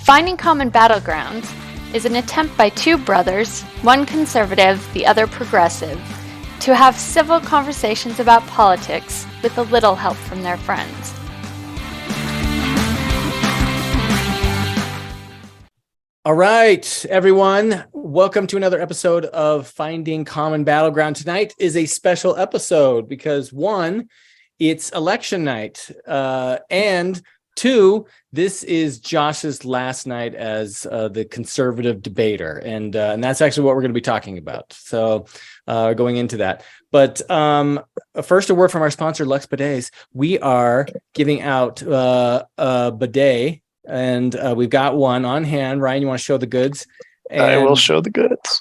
Finding Common Battlegrounds is an attempt by two brothers, one conservative, the other progressive, to have civil conversations about politics with a little help from their friends. All right, everyone. Welcome to another episode of Finding Common Battleground. Tonight is a special episode because one, it's election night, and two, this is Josh's last night as the conservative debater, and that's actually what we're going to be talking about. So going into that. But first, a word from our sponsor, Lux Bidets. We are giving out a bidet. And we've got one on hand. Ryan, you want to show the goods? I will show the goods.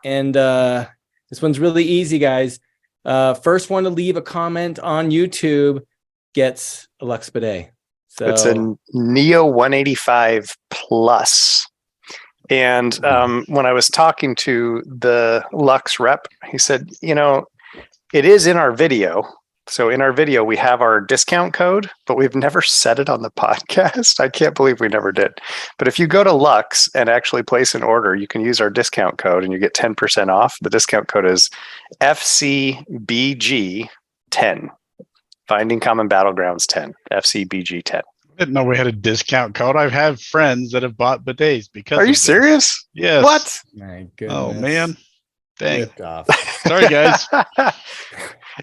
And this one's really easy, guys. First one to leave a comment on YouTube gets a Lux Bidet. So it's a Neo 185 Plus. And when I was talking to the Lux rep, he said, you know, it is in our video. So in our video, we have our discount code, but we've never said it on the podcast. I can't believe we never did. But if you go to Lux and actually place an order, you can use our discount code and you get 10% off. The discount code is FCBG10. Finding Common Battlegrounds 10. FCBG10. I didn't know we had a discount code. I've had friends that have bought bidets because. Are you serious? Yes. What? My goodness. Oh man. Dang. Off. Sorry, guys.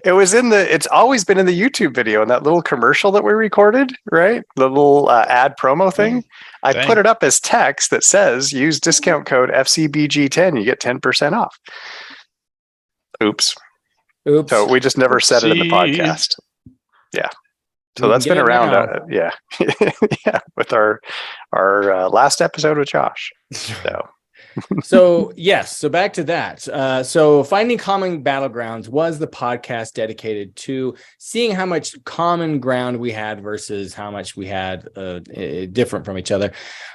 It was it's always been in the YouTube video, in that little commercial that we recorded, right? The little ad promo thing. I put it up as text that says, use discount code FCBG10, you get 10% off. Oops. So we just never said it in the podcast. Yeah. So that's been around. Yeah. Yeah. With our last episode with Josh. So yes, so back to that. So Finding Common Battlegrounds was the podcast dedicated to seeing how much common ground we had versus how much we had different from each other.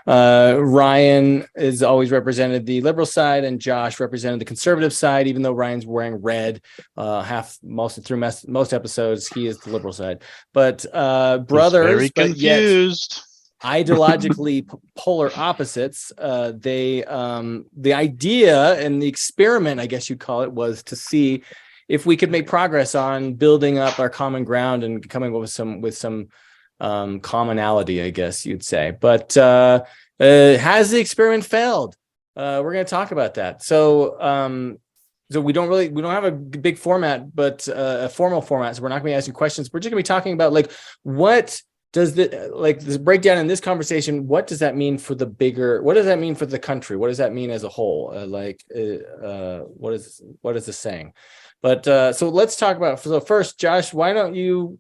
Ryan has always represented the liberal side, and Josh represented the conservative side. Even though Ryan's wearing red most episodes, he is the liberal side. But brothers, very confused. Ideologically polar opposites. The idea and the experiment, I guess you'd call it, was to see if we could make progress on building up our common ground and coming up with some commonality, I guess you'd say. But has the experiment failed? We're going to talk about that. So we don't have a big format, but a formal format. So we're not going to be asking questions. We're just going to be talking about what does this breakdown in this conversation, what does that mean for what does that mean for the country? What does that mean as a whole? What is this saying? But so let's talk about, so first, Josh, why don't you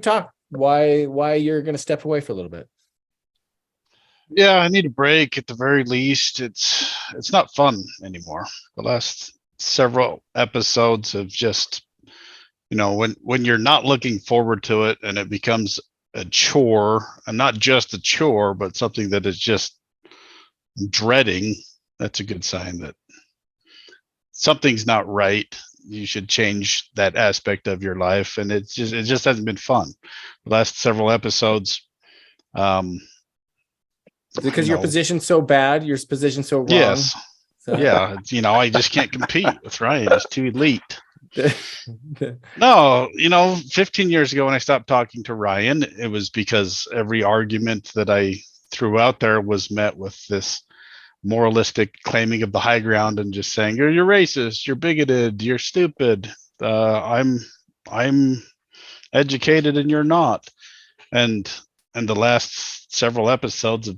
talk why you're going to step away for a little bit? Yeah, I need a break at the very least. It's not fun anymore. The last several episodes have just, when you're not looking forward to it and it becomes a chore, and not just a chore, but something that is just dreading, that's a good sign that something's not right. You should change that aspect of your life, and it just hasn't been fun. The last several episodes. Because your position's so bad, your position's so wrong. Yes. So. Yeah. I just can't compete with Ryan. He's too elite. No, 15 years ago when I stopped talking to Ryan, it was because every argument that I threw out there was met with this moralistic claiming of the high ground and just saying, you're racist, you're bigoted, you're stupid, I'm educated and you're not. And the last several episodes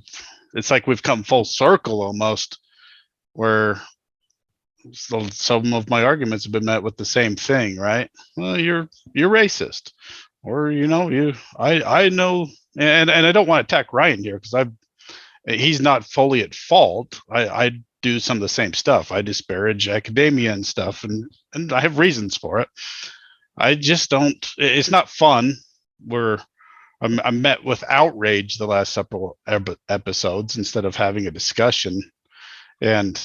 it's like we've come full circle almost, where some of my arguments have been met with the same thing, right? Well, you're racist, or I know, and I don't want to attack Ryan here because he's not fully at fault. I do some of the same stuff. I disparage academia and stuff, and I have reasons for it. I just don't. It's not fun. I'm met with outrage the last several episodes instead of having a discussion, and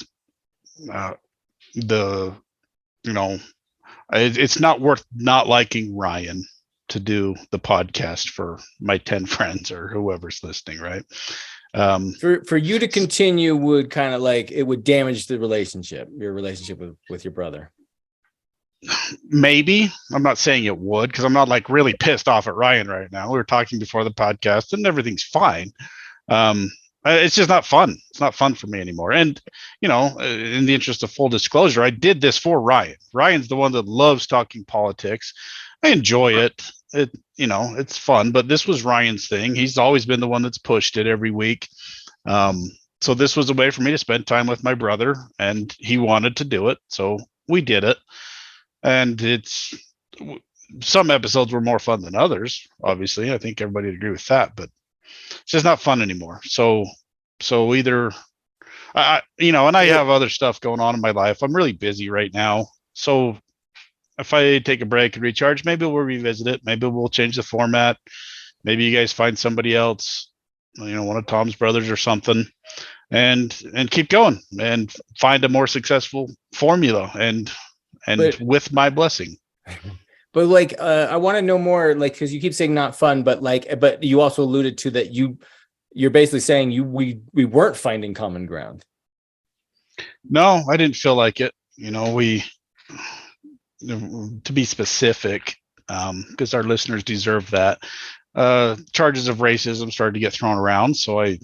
it's not worth not liking Ryan to do the podcast for my 10 friends or whoever's listening, right? For you to continue would kind of like, it would damage your relationship with your brother. Maybe. I'm not saying it would, because I'm not like really pissed off at Ryan right now. We were talking before the podcast and everything's fine. It's just not fun. It's not fun for me anymore. And, in the interest of full disclosure, I did this for Ryan. Ryan's the one that loves talking politics. I enjoy it. It's fun, but this was Ryan's thing. He's always been the one that's pushed it every week. So this was a way for me to spend time with my brother, and he wanted to do it. So we did it. And some episodes were more fun than others. Obviously, I think everybody would agree with that, but it's just not fun anymore. So either, I have other stuff going on in my life. I'm really busy right now. So if I take a break and recharge, maybe we'll revisit it. Maybe we'll change the format. Maybe you guys find somebody else, one of Tom's brothers or something, and keep going and find a more successful formula and with my blessing. But I want to know more, because you keep saying not fun, but you also alluded to that you're basically saying we weren't finding common ground. No, I didn't feel like it. To be specific, because our listeners deserve that. Charges of racism started to get thrown around. So I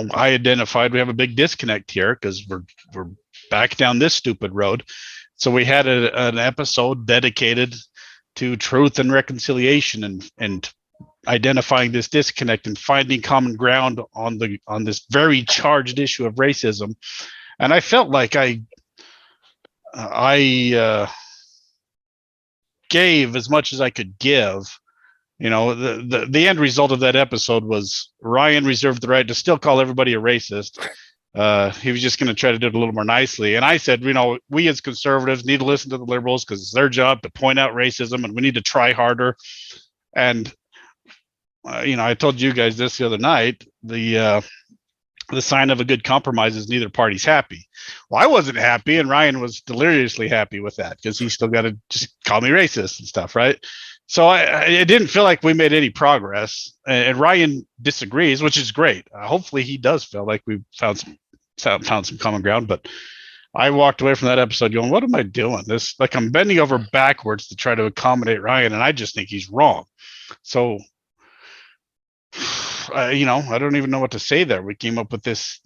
identified we have a big disconnect here because we're back down this stupid road. So we had an episode dedicated to truth and reconciliation and identifying this disconnect and finding common ground on this very charged issue of racism. And I felt like I gave as much as I could give. The end result of that episode was Ryan reserved the right to still call everybody a racist. He was just going to try to do it a little more nicely. And I said, we as conservatives need to listen to the liberals because it's their job to point out racism and we need to try harder. And, I told you guys this the other night, the sign of a good compromise is neither party's happy. Well, I wasn't happy, and Ryan was deliriously happy with that because he still got to just call me racist and stuff, right? So it didn't feel like we made any progress, and Ryan disagrees, which is great. Hopefully, he does feel like we found some common ground. But I walked away from that episode going, "What am I doing? I'm bending over backwards to try to accommodate Ryan, and I just think he's wrong." So, I don't even know what to say there. We came up with this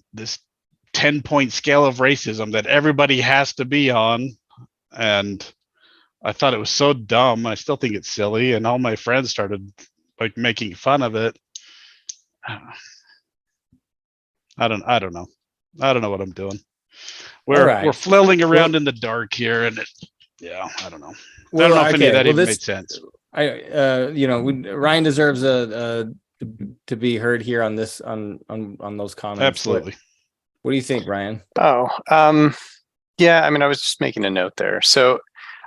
10-point scale of racism that everybody has to be on, and I thought it was so dumb. I still think it's silly, and all my friends started making fun of it. I don't know. I don't know what I'm doing. We're flailing around in the dark here, and I don't know. I don't know if any of that even made sense. Ryan deserves to be heard here on this on those comments. Absolutely. What do you think, Ryan? Yeah. I was just making a note there. So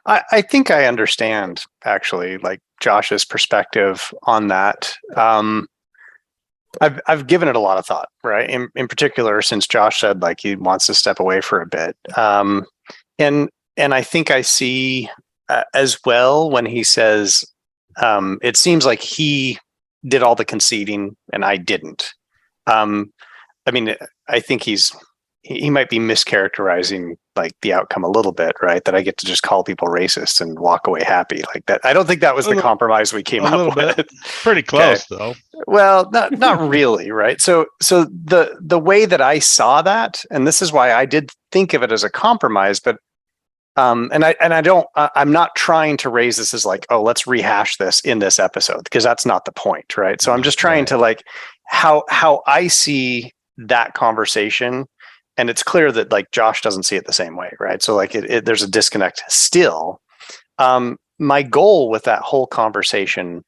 I think I understand actually, Josh's perspective on that. I've given it a lot of thought, right? In particular, since Josh said he wants to step away for a bit, and I think I see as well when he says it seems like he did all the conceding and I didn't. I think he might be mischaracterizing the outcome a little bit, right? That I get to just call people racist and walk away happy like that. I don't think that was the compromise we came up with. Pretty close though. Well, not really, right? So the way that I saw that, and this is why I did think of it as a compromise, but I'm not trying to raise this as let's rehash this in this episode, because that's not the point, right? So I'm just trying to how I see that conversation. And it's clear that Josh doesn't see it the same way, right? So there's a disconnect still. My goal with that whole conversation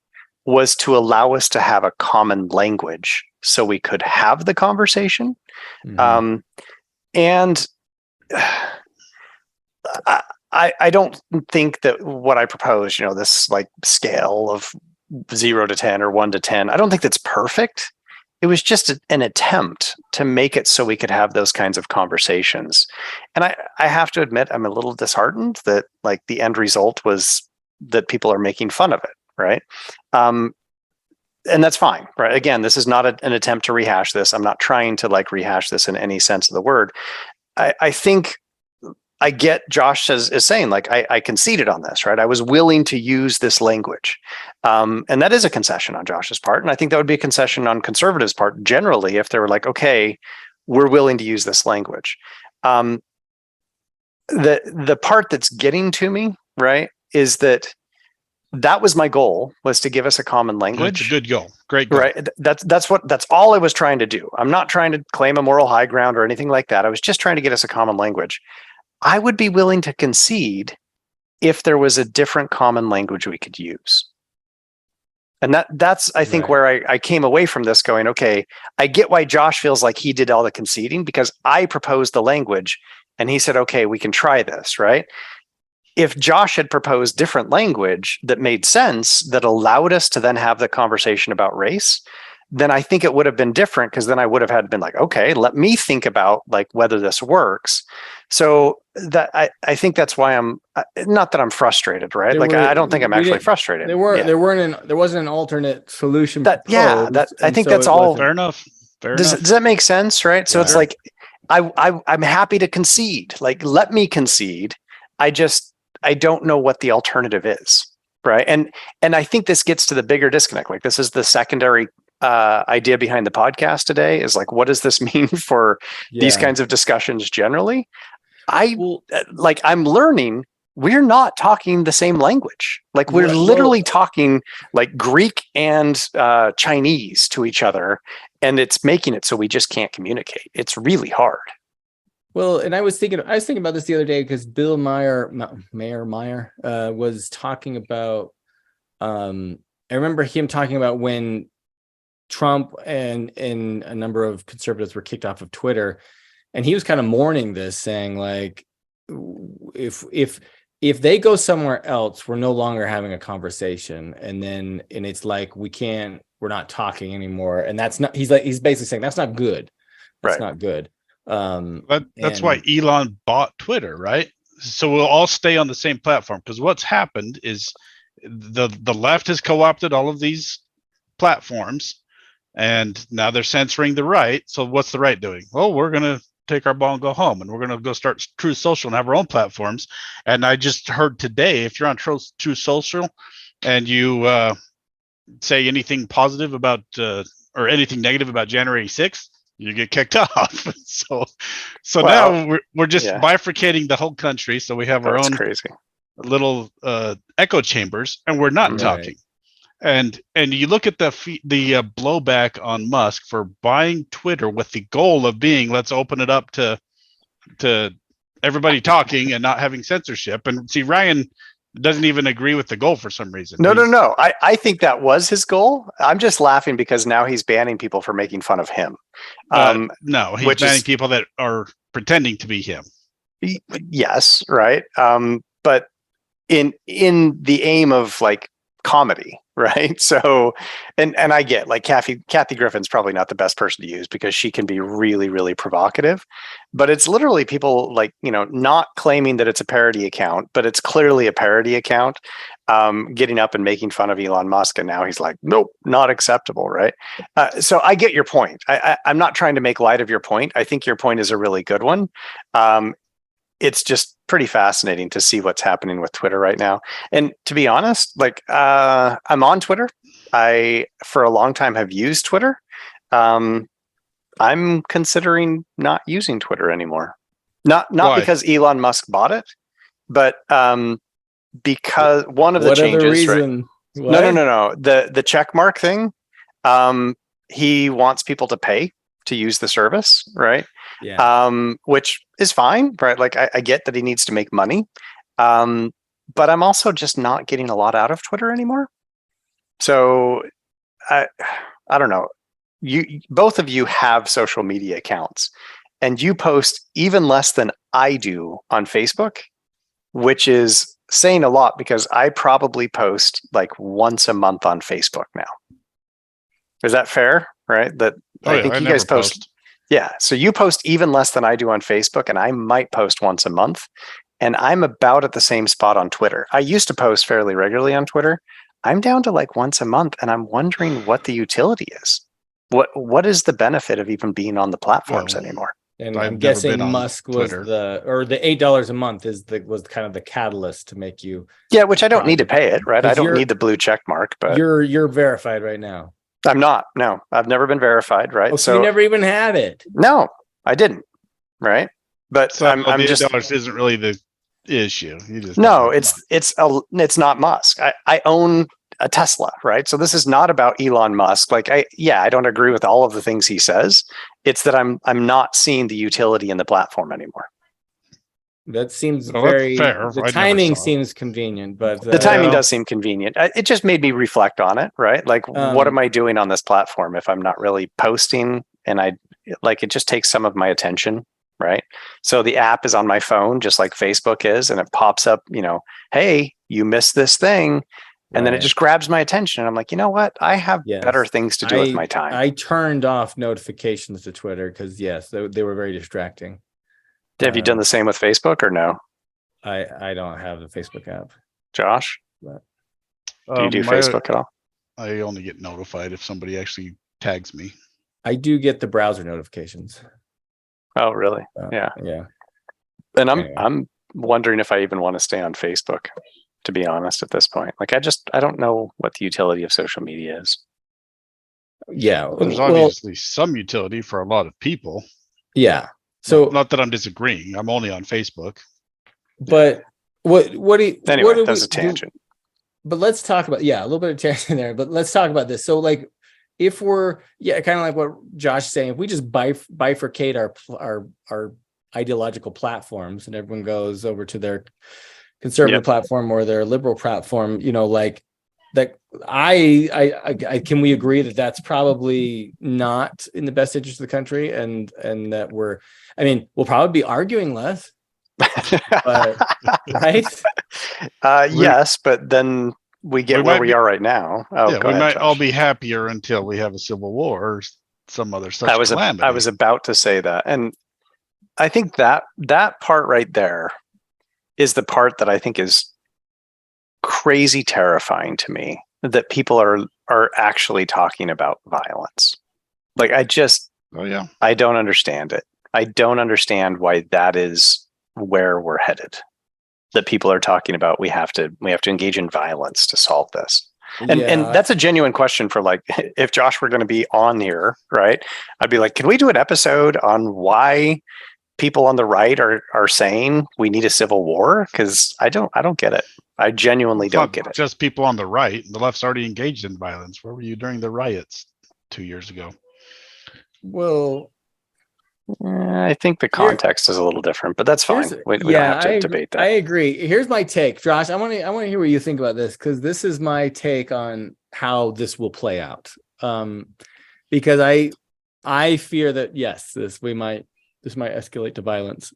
was to allow us to have a common language so we could have the conversation. Mm-hmm. And I don't think that what I propose, this scale of 0 to 10 or 1 to 10, I don't think that's perfect. It was just an attempt to make it so we could have those kinds of conversations. And I have to admit, I'm a little disheartened that the end result was that people are making fun of it, right? and that's fine, right? Again, this is not an attempt to rehash this. I'm not trying to like rehash this in any sense of the word. I think I get Josh is saying, like, I conceded on this, right? I was willing to use this language. And that is a concession on Josh's part. And I think that would be a concession on conservatives' part generally, if they were like, okay, we're willing to use this language. The part that's getting to me, right, is that was my goal, was to give us a common language. It's a good goal. Great goal. Right. That's all I was trying to do. I'm not trying to claim a moral high ground or anything like that. I was just trying to get us a common language. I would be willing to concede if there was a different common language we could use. And that's, I think, where I came away from this going, okay, I get why Josh feels like he did all the conceding, because I proposed the language and he said, okay, we can try this, right? If Josh had proposed different language that made sense, that allowed us to then have the conversation about race, then I think it would have been different, because then I would have had been like, okay, let me think about like whether this works. So that I think that's why I'm not that I'm frustrated, right? I don't think I'm actually frustrated. There wasn't an alternate solution. I think that's all fair enough. Does that make sense, right? So it's like I'm happy to concede. Like, let me concede. I don't know what the alternative is, right? And I think this gets to the bigger disconnect. Like, this is the secondary idea behind the podcast today, is like, what does this mean for these kinds of discussions generally? I'm learning we're not talking the same language. Like, we're literally talking like Greek and Chinese to each other, and it's making it so we just can't communicate. It's really hard. Well, and I was thinking about this the other day, because Bill Mayer was talking about. I remember him talking about when Trump and a number of conservatives were kicked off of Twitter, and he was kind of mourning this, saying like, if they go somewhere else, we're no longer having a conversation, and it's like we're not talking anymore, and that's not. He's basically saying that's not good. That's not good. That's why Elon bought Twitter, right? So we'll all stay on the same platform, because what's happened is the left has co-opted all of these platforms, and now they're censoring the right. So what's the right doing? Well, we're going to take our ball and go home, and we're going to go start True Social and have our own platforms. And I just heard today, if you're on True Social and you say anything positive about or anything negative about January 6th, you get kicked off. So now we're just bifurcating the whole country. So we have our own little echo chambers, and we're not talking. And you look at the blowback on Musk for buying Twitter with the goal of being, let's open it up to everybody talking and not having censorship. And see, Ryan doesn't even agree with the goal for some reason. No. I think that was his goal. I'm just laughing because now he's banning people for making fun of him. No, he's banning people that are pretending to be him. Yes, right. But in the aim of like comedy, right? So, and I get like Kathy Griffin's probably not the best person to use, because she can be really, really provocative, but it's literally people like, not claiming that it's a parody account, but it's clearly a parody account, getting up and making fun of Elon Musk. And now he's like, nope, not acceptable. Right. So I get your point. I'm not trying to make light of your point. I think your point is a really good one. It's just pretty fascinating to see what's happening with Twitter right now. And to be honest, like, I'm on Twitter. I, for a long time, have used Twitter. I'm considering not using Twitter anymore. Not because Elon Musk bought it, but because one of the changes. Right? No. The check mark thing. He wants people to pay to use the service, right? Yeah. Which is fine, right? Like, I get that he needs to make money, but I'm also just not getting a lot out of Twitter anymore. So I don't know. You both of you have social media accounts, and you post even less than I do on Facebook, which is saying a lot, because I probably post like once a month on Facebook now. Is that fair? Right? I think you guys post. Yeah. So you post even less than I do on Facebook, and I might post once a month, and I'm about at the same spot on Twitter. I used to post fairly regularly on Twitter. I'm down to like once a month, and I'm wondering what the utility is. What is the benefit of even being on the platforms anymore? And I've I'm never guessing been on Musk was Twitter. the $8 a month was kind of the catalyst to make you. Yeah, which I don't need to pay it, right? I 'Cause don't need the blue check mark, but you're verified right now. I'm not. No, I've never been verified, right? Oh, so you never even had it. No, I didn't, right? But So I'm the just $8 isn't really the issue. You just no. It's not Musk. I own a Tesla, right? So this is not about Elon Musk. Like I don't agree with all of the things he says. It's that I'm not seeing the utility in the platform anymore. That seems Well, that's very fair. the I never timing saw it. seems convenient, but The timing well- does seem convenient. It just made me reflect on it, right? Like, what am I doing on this platform if I'm not really posting? And it just takes some of my attention, right? So the app is on my phone, just like Facebook is, and it pops up, hey, you missed this thing. And then it just grabs my attention. And I'm like, you know what? I have better things to do with my time. I turned off notifications to Twitter because yes, they were very distracting. Have you done the same with Facebook or no? I don't have the Facebook app. Josh, do you do Facebook at all? I only get notified if somebody actually tags me. I do get the browser notifications. Oh, really? Yeah. And I'm wondering if I even want to stay on Facebook, to be honest, at this point. Like, I don't know what the utility of social media is. Yeah. There's obviously some utility for a lot of people. Yeah. So not that I'm disagreeing. I'm only on Facebook. But what do you anyway, that's a tangent. But let's talk about a little bit of tangent there, but let's talk about this. So like if we're kind of like what Josh is saying, if we just bifurcate our ideological platforms and everyone goes over to their conservative platform or their liberal platform, like that I can we agree that that's probably not in the best interest of the country and that we'll probably be arguing less. But, right? Yes, but then we get where we are right now. We might all be happier until we have a civil war or some other such calamity. I was about to say that. And I think that part right there is the part that I think is crazy terrifying to me, that people are actually talking about violence. Like I don't understand it. I don't understand why that is where we're headed. That people are talking about we have to engage in violence to solve this. And that's a genuine question for, like, if Josh were going to be on here, right? I'd be like, can we do an episode on why people on the right are saying we need a civil war? Because I don't get it. I genuinely don't get it. Just people on the right. The left's already engaged in violence. Where were you during the riots 2 years ago? Well, I think the context is a little different, but that's fine. We don't have to debate that. I agree. Here's my take, Josh. I want to hear what you think about this, because this is my take on how this will play out. Because I fear that this might escalate to violence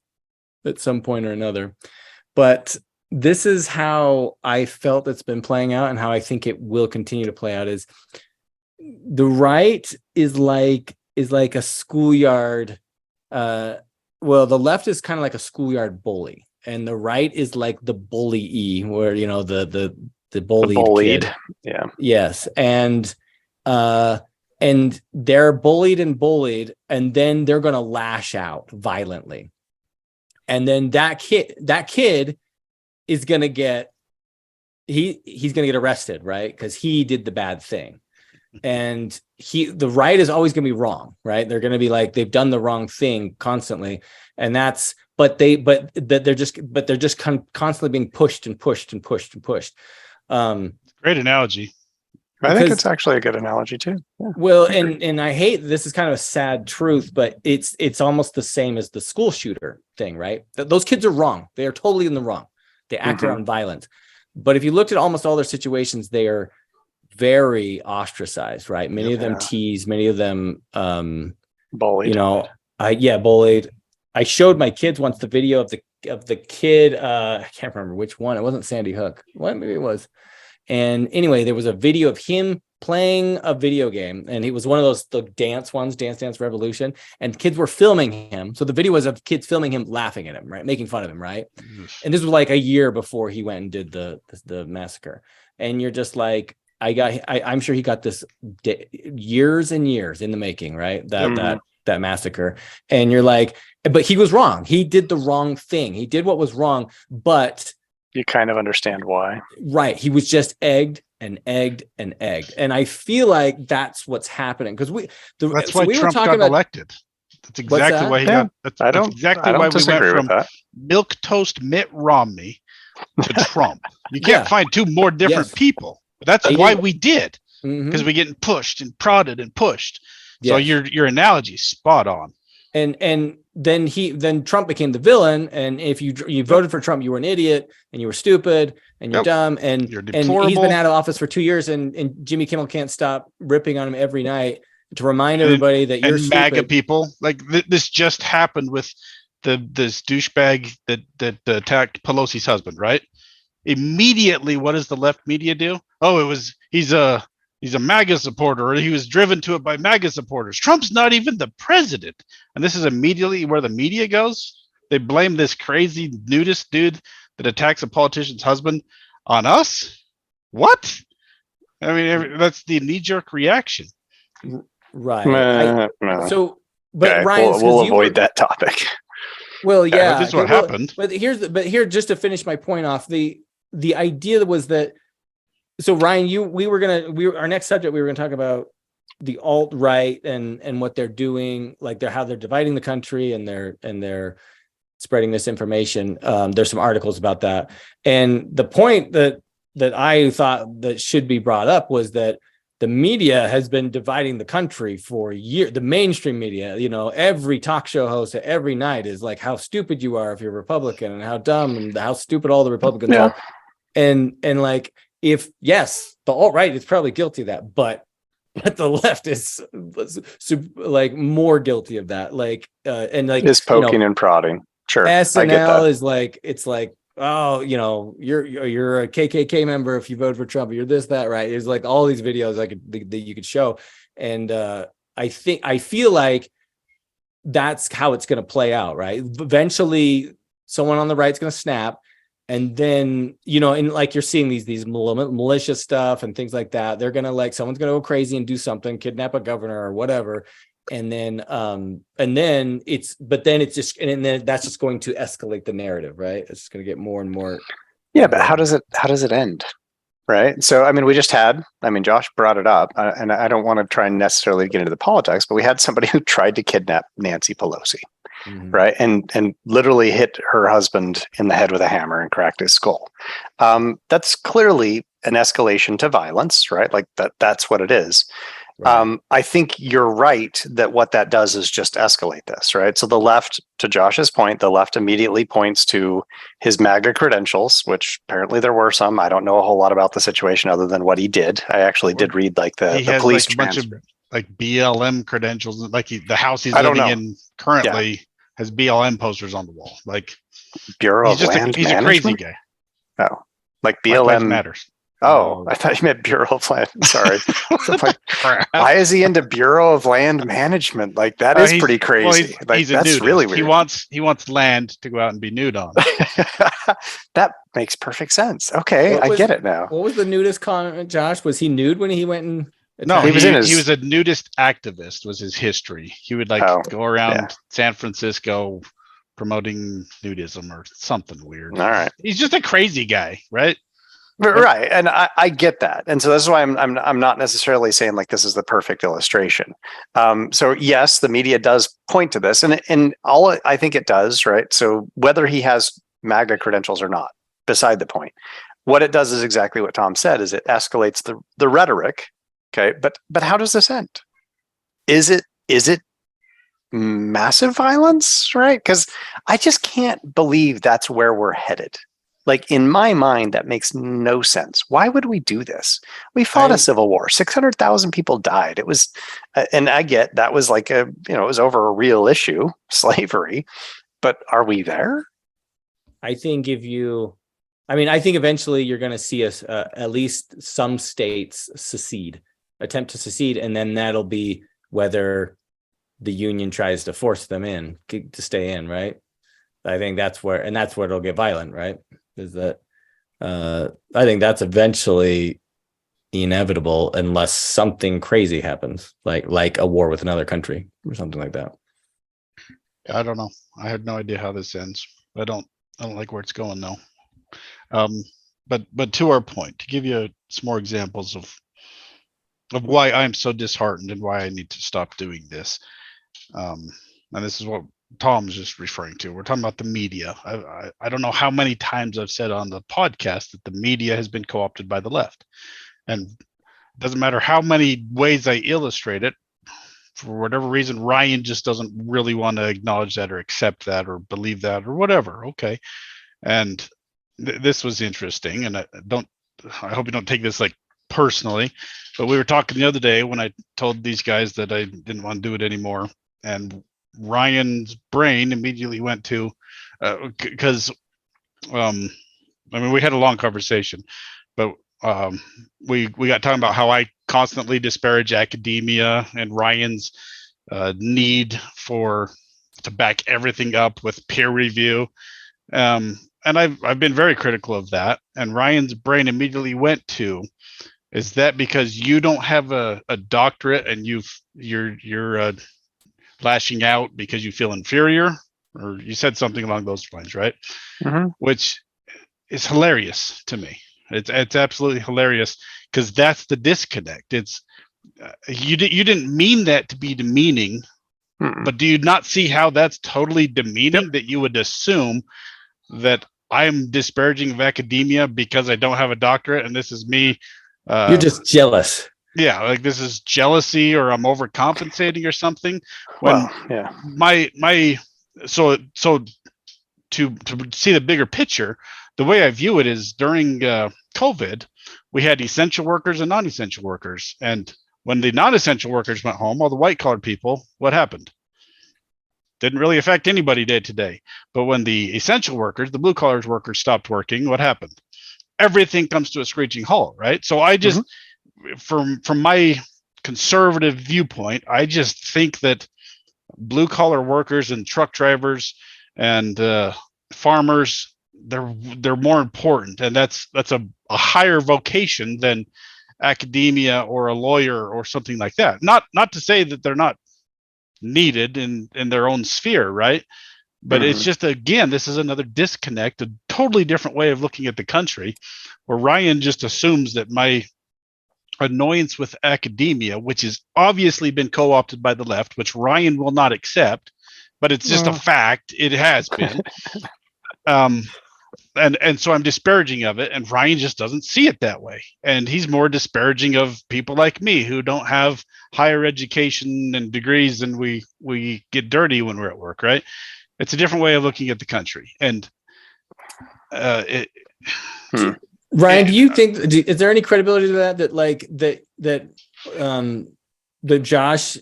at some point or another. But this is how I felt it's been playing out, and how I think it will continue to play out. Is the right is like a schoolyard. The left is kind of like a schoolyard bully, and the right is like the bully, where the bullied kid. Yeah. Yes. And they're bullied, and then they're going to lash out violently. And then that kid is going to get he's going to get arrested, right? Because he did the bad thing. And the right is always going to be wrong, right? They're going to be like, they've done the wrong thing constantly. And they're just constantly being pushed and pushed and pushed and pushed. Great analogy. I think it's actually a good analogy too. Yeah. Well, and I hate, this is kind of a sad truth, but it's almost the same as the school shooter thing, right? Those kids are wrong. They are totally in the wrong. They act around violence. But if you looked at almost all their situations, they are very ostracized, right? Many of them teased, many of them bullied. Bullied. I showed my kids once the video of the kid. I can't remember which one. It wasn't Sandy Hook. What maybe it was. And anyway, there was a video of him playing a video game, and it was one of the dance ones, Dance Dance Revolution, and kids were filming him. So the video was of kids filming him, laughing at him, right, making fun of him, right? And this was like a year before he went and did the massacre. And you're just like, I'm sure he got this years and years in the making, right? That massacre. And you're like, but he was wrong. He did the wrong thing. He did what was wrong, but you kind of understand why. Right. He was just egged and egged and egged. And I feel like that's what's happening because that's why Trump got elected. That's exactly why he got. That's exactly why we went from milk toast Mitt Romney to Trump. You can't find two more different people. That's why we did, because we're getting pushed and prodded and pushed. So your analogy is spot on. And then Trump became the villain. And if you voted for Trump, you were an idiot and you were stupid and you're dumb and you're deplorable. And he's been out of office for 2 years and Jimmy Kimmel can't stop ripping on him every night to remind everybody that you're stupid. MAGA people, like this just happened with this douchebag that attacked Pelosi's husband, right? Immediately, what does the left media do? Oh, he's a MAGA supporter, or he was driven to it by MAGA supporters. Trump's not even the president. And this is immediately where the media goes. They blame this crazy nudist dude that attacks a politician's husband on us. What? I mean, that's the knee-jerk reaction. Right. But Ryan, we'll avoid that topic. Well, yeah, but this is what happened. But here, just to finish my point off, the idea was that. So Ryan, our next subject, we were gonna talk about the alt-right and what they're doing, like how they're dividing the country and they're spreading misinformation. There's some articles about that, and the point that I thought that should be brought up was that the media has been dividing the country for years. The mainstream media, every talk show host every night is like how stupid you are if you're Republican and how dumb and how stupid all the Republicans are. And like, if yes, the alt-right is probably guilty of that, but the left is like more guilty of that. Like, and like is poking and prodding. Sure. SNL is like, it's like, oh, you're a KKK member if you vote for Trump, you're this, that, right? It's like all these videos that you could show. And I feel like that's how it's going to play out, right? Eventually someone on the right's going to snap. And then, and like you're seeing these malicious stuff and things like that. They're going to someone's going to go crazy and do something, kidnap a governor or whatever. And then that's just going to escalate the narrative, right? It's just going to get more and more. Yeah, but how does it end? Right. So, I mean, Josh brought it up, and I don't want to try and necessarily get into the politics, but we had somebody who tried to kidnap Nancy Pelosi, right? And literally hit her husband in the head with a hammer and cracked his skull. That's clearly an escalation to violence, right? Like that's what it is. Right. I think you're right that what that does is just escalate this, right? So the left, to Josh's point, the left immediately points to his MAGA credentials, which apparently there were some. I don't know a whole lot about the situation other than what he did. I actually did read the police transcript. Like BLM credentials, like the house he's living in currently has BLM posters on the wall. Like Bureau of Land Management. He's a crazy guy. Oh, like BLM matters. Oh, I thought you meant Bureau of Land. Sorry. Why is he into Bureau of Land Management? Like that is pretty crazy. Well, he's that's really weird. He wants land to go out and be nude on. That makes perfect sense. Okay, I get it now. What was the nudist comment, Josh? Was he nude when he went and? No, he was a nudist activist. Was his history? He would go around San Francisco promoting nudism or something weird. All right, he's just a crazy guy, right? Right, and I get that, and so this is why I'm not necessarily saying like this is the perfect illustration. So yes, the media does point to this, and all I think it does, right? So whether he has MAGA credentials or not, beside the point, what it does is exactly what Tom said: is it escalates the rhetoric. Okay, but how does this end? Is it massive violence, right? Because I just can't believe that's where we're headed. Like in my mind, that makes no sense. Why would we do this? We fought a civil war. 600,000 people died. It was, and I get that was like it was over a real issue, slavery. But are we there? I think eventually you're going to see us at least some states attempt to secede, and then that'll be whether the union tries to force them to stay in, right? I think that's where it'll get violent, right? Is that I think that's eventually, the inevitable unless something crazy happens, like a war with another country or something like that. I don't know. I had no idea how this ends. I don't like where it's going though. But to our point, to give you some more examples of why I'm so disheartened and why I need to stop doing this. And this is what Tom's just referring to. We're talking about the media. I don't know how many times I've said on the podcast that the media has been co-opted by the left. And it doesn't matter how many ways I illustrate it, for whatever reason, Ryan just doesn't really want to acknowledge that or accept that or believe that or whatever. Okay. And this was interesting. And I hope you don't take this like personally, but we were talking the other day when I told these guys that I didn't want to do it anymore. And Ryan's brain immediately went to, because, I mean, we had a long conversation, but we got talking about how I constantly disparage academia and Ryan's need to back everything up with peer review. And I've been very critical of that. And Ryan's brain immediately went to, is that because you don't have a doctorate and you're lashing out because you feel inferior? Or you said something along those lines, right? Mm-hmm. Which is hilarious to me. It's absolutely hilarious because that's the disconnect. It's you didn't mean that to be demeaning, but do you not see how that's totally demeaning? That you would assume that I'm disparaging of academia because I don't have a doctorate and this is me. You're just jealous. Yeah, like this is jealousy or I'm overcompensating or something. When so to see the bigger picture, the way I view it is during COVID, we had essential workers and non-essential workers. And when the non-essential workers went home, all the white-collar people, what happened? Didn't really affect anybody day to day. But when the essential workers, the blue-collar workers stopped working, what happened? Everything comes to a screeching halt, right? So I just, from my conservative viewpoint, I just think that blue-collar workers and truck drivers and farmers, they're more important, and that's a higher vocation than academia or a lawyer or something like that. Not to say that they're not needed in their own sphere, right? But it's just, again, this is another disconnect, a totally different way of looking at the country, where Ryan just assumes that my annoyance with academia, which has obviously been co-opted by the left, which Ryan will not accept, but it's just a fact. It has been. And so I'm disparaging of it, and Ryan just doesn't see it that way. And he's more disparaging of people like me who don't have higher education and degrees, and we get dirty when we're at work, right? It's a different way of looking at the country. And Ryan, do you think, is there any credibility to that that Josh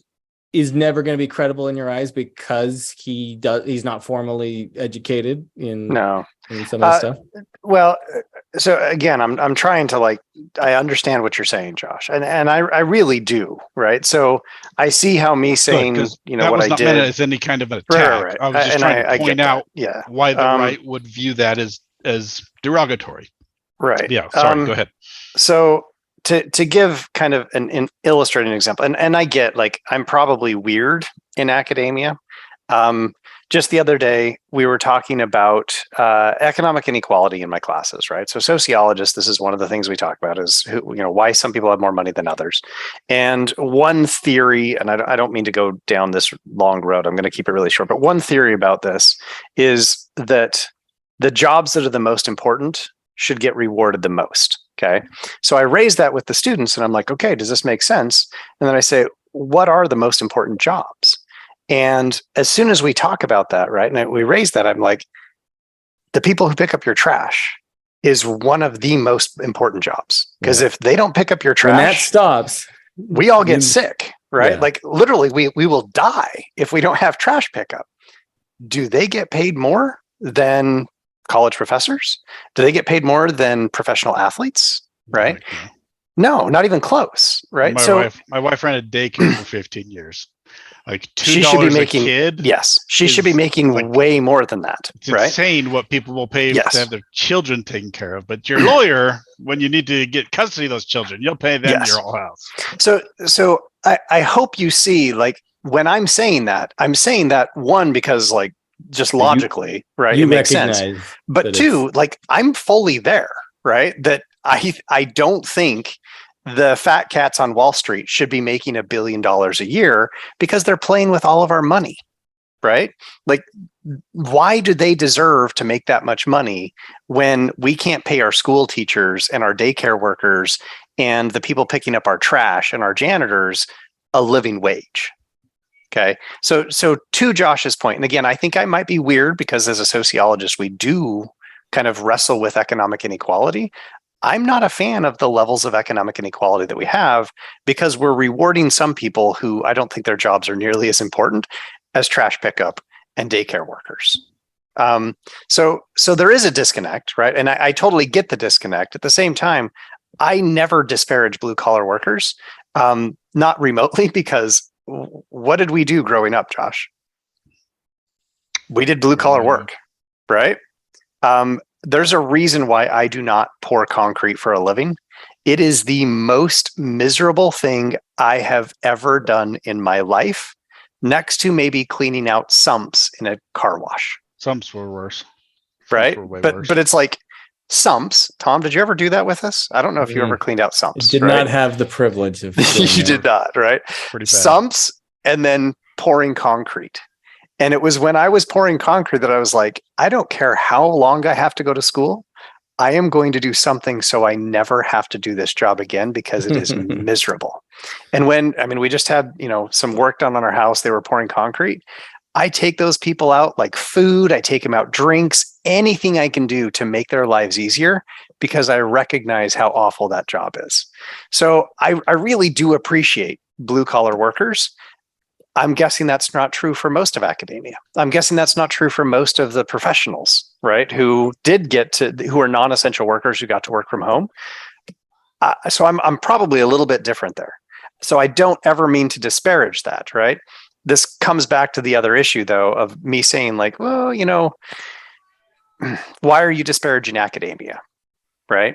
is never going to be credible in your eyes because he's not formally educated in some of the stuff? Well, so again, I'm trying to I understand what you're saying, Josh, and I really do, right? So I see how me saying, what I did meant as any kind of an attack. Right. I was just trying to point out why the right would view that as derogatory. Right. Yeah. Sorry. Go ahead. So to give kind of an illustrating example, and I get I'm probably weird in academia. Just the other day, we were talking about economic inequality in my classes, right? So sociologists, this is one of the things we talk about is why some people have more money than others. And one theory, and I don't mean to go down this long road, I'm going to keep it really short, but one theory about this is that the jobs that are the most important should get rewarded the most. Okay. So I raise that with the students and I'm like, okay, does this make sense? And then I say, what are the most important jobs? And as soon as we talk about that, right, and we raise that, I'm like, the people who pick up your trash is one of the most important jobs. Because if they don't pick up your trash, when that stops, we all get sick, right? Yeah. Literally, we will die if we don't have trash pickup. Do they get paid more than college professors? Do they get paid more than professional athletes? Right? No, not even close. Right. My wife ran a daycare for 15 years. Like she should be $2 making, a kid. yes, she should be is making like- way more than that, It's right? insane what people will pay Yes. to have their children taken care of. But your lawyer, when you need to get custody of those children, you'll pay them Yes. your whole house. So I hope you see, like, when I'm saying that one, because like just logically, right, You it makes sense. recognize, But that two, like, I'm fully there, right? That I don't think the fat cats on Wall Street should be making $1 billion a year because they're playing with all of our money, right? Like, why do they deserve to make that much money when we can't pay our school teachers and our daycare workers and the people picking up our trash and our janitors a living wage? Okay. So to Josh's point, and again, I think I might be weird because as a sociologist, we do kind of wrestle with economic inequality. I'm not a fan of the levels of economic inequality that we have because we're rewarding some people who I don't think their jobs are nearly as important as trash pickup and daycare workers. So there is a disconnect, right? And I totally get the disconnect. At the same time, I never disparage blue collar workers, not remotely, because what did we do growing up, Josh? We did blue collar work, right? There's a reason why I do not pour concrete for a living. It is the most miserable thing I have ever done in my life, next to maybe cleaning out sumps in a car wash. Sumps were worse. Right? Were way worse. But it's like sumps. Tom, did you ever do that with us? I don't know if you ever cleaned out sumps. did right? not have the privilege of You did not, right? Pretty bad. Sumps and then pouring concrete. And it was when I was pouring concrete that I was like, I don't care how long I have to go to school. I am going to do something so I never have to do this job again because it is miserable. And we just had, some work done on our house. They were pouring concrete. I take those people out like food. I take them out drinks, anything I can do to make their lives easier because I recognize how awful that job is. So I really do appreciate blue collar workers. I'm guessing that's not true for most of academia. I'm guessing that's not true for most of the professionals, right? Who are non-essential workers who got to work from home. So I'm probably a little bit different there. So I don't ever mean to disparage that, right? This comes back to the other issue, though, of me saying like, well, why are you disparaging academia, right?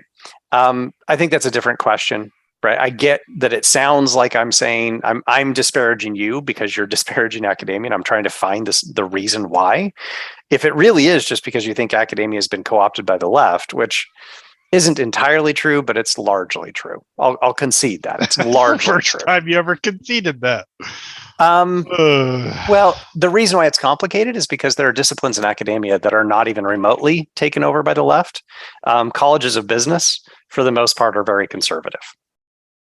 I think that's a different question. Right. I get that it sounds like I'm saying I'm disparaging you because you're disparaging academia, and I'm trying to find the reason why. If it really is just because you think academia has been co-opted by the left, which isn't entirely true, but it's largely true. I'll concede that it's largely First true. time you ever conceded that. Well, the reason why it's complicated is because there are disciplines in academia that are not even remotely taken over by the left. Colleges of business, for the most part, are very conservative.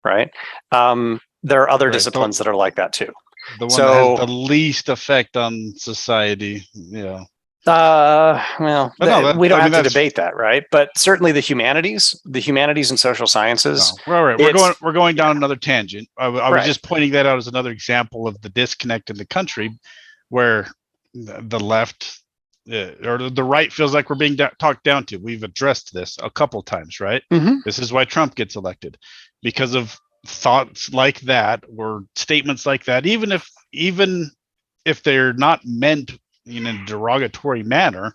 Right. There are other disciplines that are like that too. The one that has the least effect on society. Yeah. We don't have to debate that, right? But certainly the humanities and social sciences. No. All right. We're going down another tangent. I was just pointing that out as another example of the disconnect in the country where the left or the right feels like we're being talked down to. We've addressed this a couple times, right? Mm-hmm. This is why Trump gets elected, because of thoughts like that or statements like that. Even if they're not meant in a derogatory manner,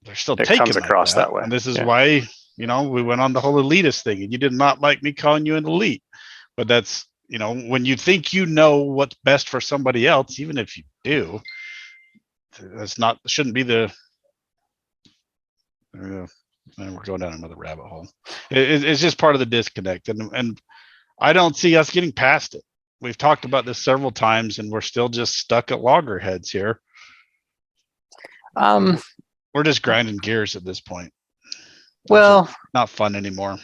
they're still taken comes across like that way. And this is why we went on the whole elitist thing, and you did not like me calling you an elite. But that's when you think you know what's best for somebody else, even if you do. Shouldn't be the. We're going down another rabbit hole. It's just part of the disconnect, and I don't see us getting past it. We've talked about this several times, and we're still just stuck at loggerheads here. We're just grinding gears at this point. Well, not fun anymore.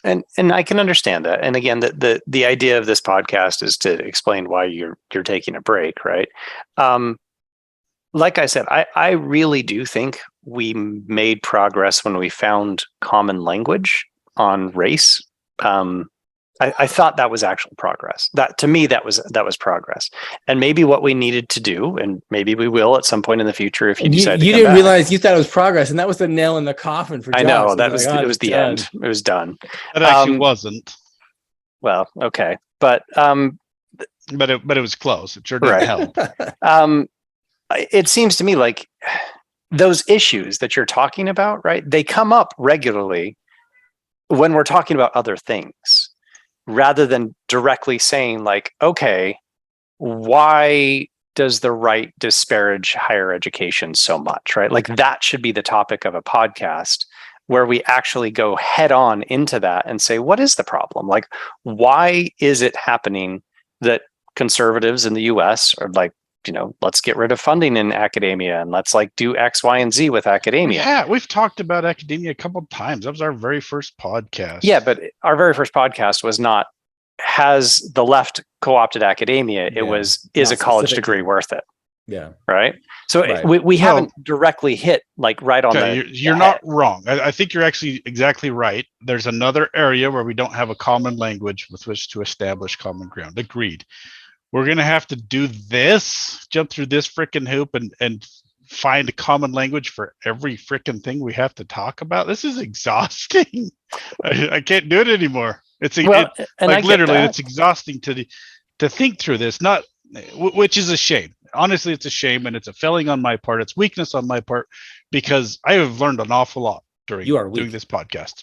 And I can understand that. And again, the idea of this podcast is to explain why you're taking a break, right? Like I said, I really do think we made progress when we found common language on race. I thought that was actual progress. That to me, that was progress. And maybe what we needed to do, and maybe we will at some point in the future if you decide to you come didn't back. realize you thought it was progress, and that was the nail in the coffin for Josh. I know that was was it was the end. It was done. It actually wasn't. Well, okay, but but it was close. It sure didn't Right. help. It seems to me like those issues that you're talking about, right? They come up regularly when we're talking about other things, rather than directly saying like, okay, why does the right disparage higher education so much, right? Like that should be the topic of a podcast where we actually go head on into that and say, what is the problem? Like, why is it happening that conservatives in the US are like, let's get rid of funding in academia and let's like do X, Y, and Z with academia. Yeah, we've talked about academia a couple of times. That was our very first podcast. Yeah, but our very first podcast was not, has the left co-opted academia? It was, is a college degree worth it? Yeah. Right. So we haven't directly hit like right on the. You're not wrong. I think you're actually exactly right. There's another area where we don't have a common language with which to establish common ground. Agreed. We're going to have to do this, jump through this freaking hoop and find a common language for every freaking thing we have to talk about. This is exhausting. I can't do it anymore. It's exhausting to think through this, which is a shame. Honestly, it's a shame, and it's a failing on my part. It's weakness on my part, because I have learned an awful lot during doing this podcast.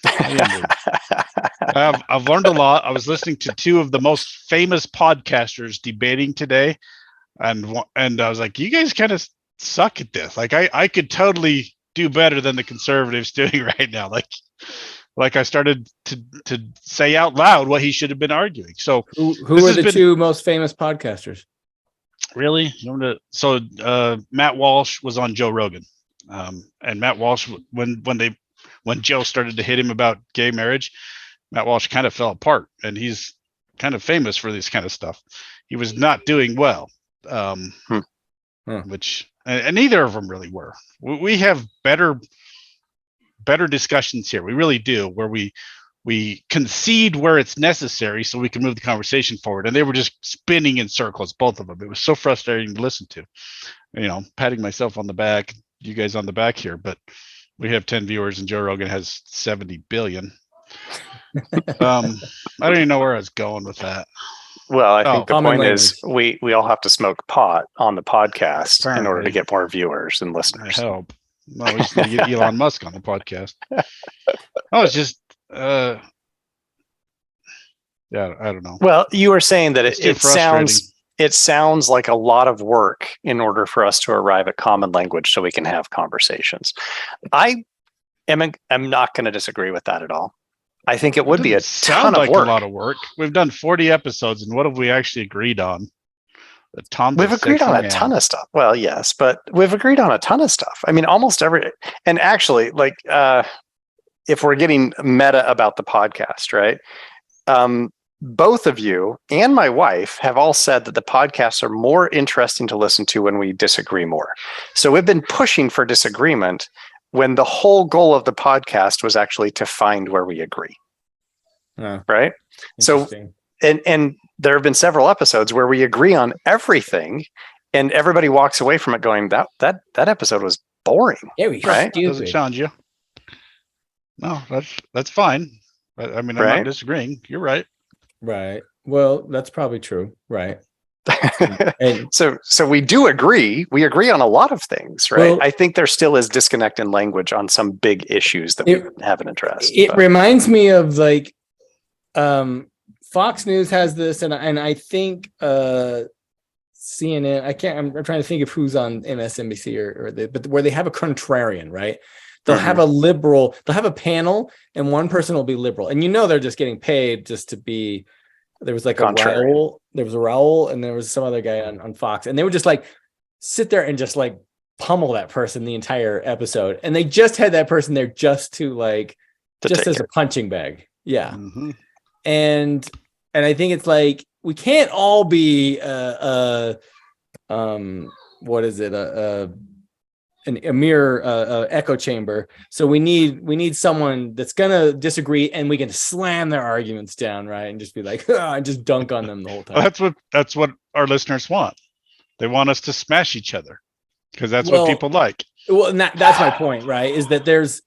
I've learned a lot. I was listening to two of the most famous podcasters debating today, and I was like, you guys kind of suck at this. Like I could totally do better than the conservatives doing right now. Like I started to say out loud what he should have been arguing. So who are the two most famous podcasters? Really? So Matt Walsh was on Joe Rogan, and Matt Walsh, when Joe started to hit him about gay marriage, Matt Walsh kind of fell apart, and he's kind of famous for this kind of stuff. He was not doing well, which, and neither of them really were. We have better discussions here. We really do, where we concede where it's necessary so we can move the conversation forward. And they were just spinning in circles, both of them. It was so frustrating to listen to. Patting myself on the back, you guys on the back here, but we have 10 viewers and Joe Rogan has 70 billion. I don't even know where I was going with that. Well, I think the point is we all have to smoke pot on the podcast in order to get more viewers and listeners. I hope. No, we just need to get Elon Musk on the podcast. It's just I don't know. Well, you were saying that it sounds like a lot of work in order for us to arrive at common language so we can have conversations. I'm not going to disagree with that at all. I think it would be a ton of work. A lot of work. We've done 40 episodes, and what have we actually agreed on? We've agreed on a ton of stuff. Well, yes, but we've agreed on a ton of stuff. I mean, almost every. And actually, like, if we're getting meta about the podcast, right? Both of you and my wife have all said that the podcasts are more interesting to listen to when we disagree more. So we've been pushing for disagreement when the whole goal of the podcast was actually to find where we agree. Right? So, and there have been several episodes where we agree on everything and everybody walks away from it going, that episode was boring. Yeah, right? Doesn't challenge you. No, that's fine. I mean, I'm not disagreeing. You're right. Right. Well, that's probably true. Right. And so we do agree. We agree on a lot of things, right? Well, I think there still is disconnect in language on some big issues that we haven't addressed. It reminds me of like Fox News has this, and I think CNN. I'm trying to think of who's on MSNBC but where they have a contrarian, right? They'll have a liberal. They'll have a panel, and one person will be liberal, and they're just getting paid just to be. There was like Raul. There was a Raul, and there was some other guy on Fox, and they would just like sit there and just like pummel that person the entire episode, and they just had that person there just to like just as a punching bag. Yeah. Mm-hmm. And I think it's like we can't all be what is it a mere echo chamber. So we need someone that's gonna disagree, and we can slam their arguments down, right, and just be like, and just dunk on them the whole time. Well, that's what our listeners want. They want us to smash each other because that's what people like. Well, and that's my point, right? Is that there's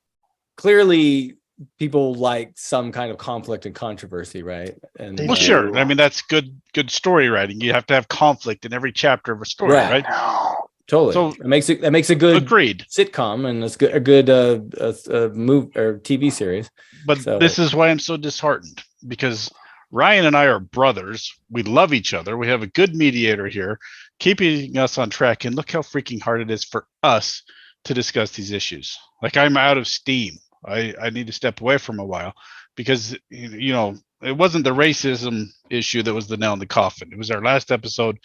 clearly people like some kind of conflict and controversy, right? And They Well, do. sure. I mean, that's good story writing. You have to have conflict in every chapter of a story, Right. right? Totally. So that makes a good agreed. sitcom, and it's a good move or TV series. But So- this is why I'm so disheartened, because Ryan and I are brothers. We love each other. We have a good mediator here, keeping us on track. And look how freaking hard it is for us to discuss these issues. Like, I'm out of steam. I need to step away from a while, because, you know, it wasn't the racism issue that was the nail in the coffin. It was our last episode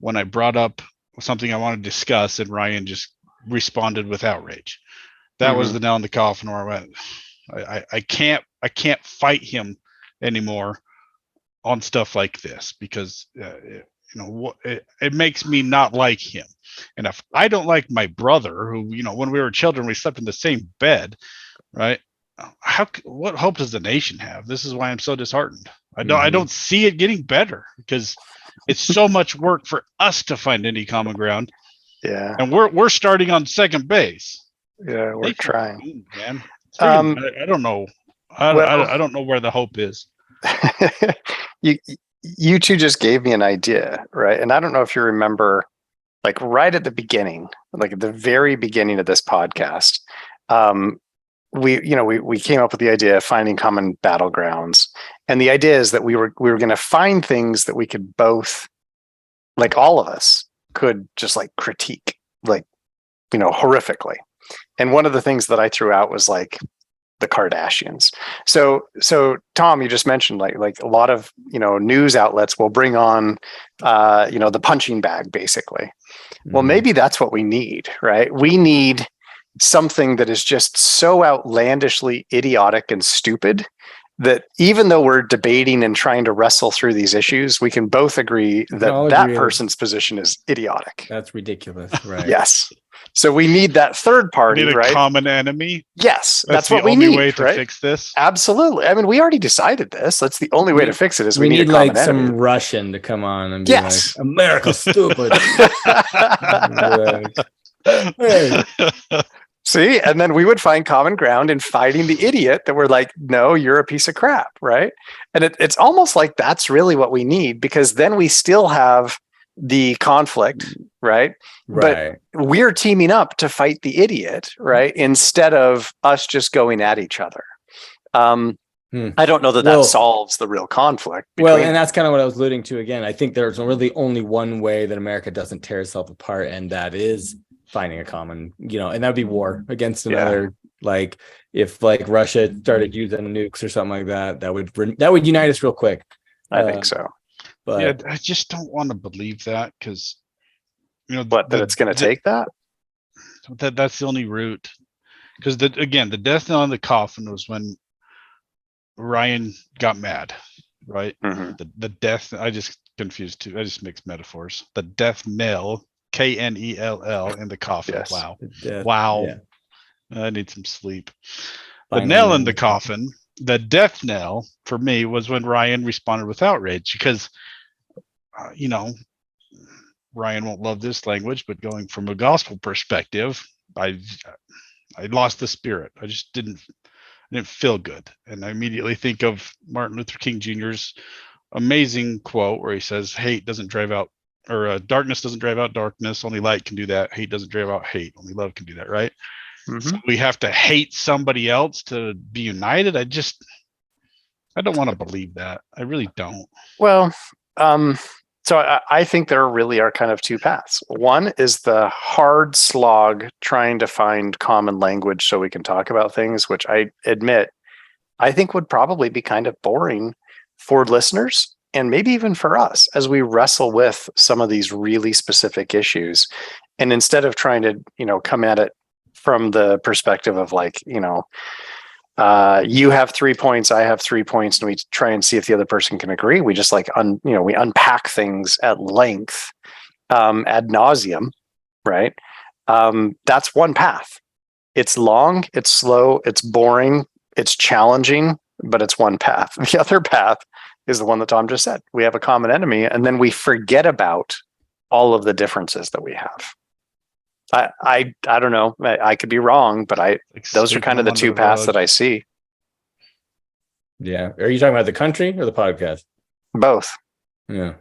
when I brought up something I wanted to discuss, and Ryan just responded with outrage. That was the nail in the coffin where I went, I can't fight him anymore on stuff like this, because it makes me not like him. And if I don't like my brother, who, you know, when we were children we slept in the same bed, right? What hope does the nation have? This is why I'm so disheartened. I don't see it getting better, because it's so much work for us to find any common ground. Yeah. And we're starting on second base. Yeah, we're trying. Man. Um, I don't know. I don't know where the hope is. you two just gave me an idea, right? And I don't know if you remember, like right at the beginning, like at the very beginning of this podcast, we came up with the idea of finding common battlegrounds. And the idea is that we were going to find things that we could both, like all of us could just like critique, like, you know, horrifically. And one of the things that I threw out was like the Kardashians. So Tom, you just mentioned like a lot of, you know, news outlets will bring on, the punching bag, basically. Well, maybe that's what we need, right? We need something that is just so outlandishly idiotic and stupid that even though we're debating and trying to wrestle through these issues, we can both agree that that person's position is idiotic. That's ridiculous, right? Yes. So we need that third party, need a right? Common enemy. Yes, that's what the we only need, way to right? fix this. Absolutely. I mean, we already decided this. That's the only way to fix it. Is we need a like common enemy. some Russian to come on and be Yes. like, "America's stupid." Hey. See, and then we would find common ground in fighting the idiot that we're like, no, you're a piece of crap, right? And it's almost like that's really what we need, because then we still have the conflict, right? Right. But we're teaming up to fight the idiot, right? Instead of us just going at each other. I don't know that solves the real conflict. Well, and that's kind of what I was alluding to again. I think there's really only one way that America doesn't tear itself apart, and that is finding a common, and that'd be war against another. Like if like Russia started using nukes or something like that, that would unite us real quick. I think so. But yeah, I just don't want to believe that, because that it's going to take that. That's the only route. Because the death knell on the coffin was when Ryan got mad, right? Mm-hmm. The death. I just confused too. I just mixed metaphors. The death knell, Knell, in the coffin. Yes. Wow. Wow. Yeah. I need some sleep. The nail in the coffin, the death knell for me was when Ryan responded with outrage, because, Ryan won't love this language, but going from a gospel perspective, I lost the spirit. I just didn't feel good. And I immediately think of Martin Luther King Jr.'s amazing quote where he says, hate doesn't drive out, or darkness doesn't drive out darkness. Only light can do that. Hate doesn't drive out hate. Only love can do that. Right. Mm-hmm. So we have to hate somebody else to be united. I don't want to believe that. I really don't. Well, so I think there really are kind of two paths. One is the hard slog trying to find common language so we can talk about things, which I admit I think would probably be kind of boring for listeners and maybe even for us as we wrestle with some of these really specific issues. And instead of trying to, come at it from the perspective of like, you have 3 points, I have 3 points, and we try and see if the other person can agree. We just like, we unpack things at length, ad nauseum, right? That's one path. It's long, it's slow, it's boring, it's challenging, but it's one path. The other path is the one that Tom just said. We have a common enemy, and then we forget about all of the differences that we have. I don't know. I could be wrong, but those are kind of the two paths that I see. Yeah. Are you talking about the country or the podcast? Both. Yeah.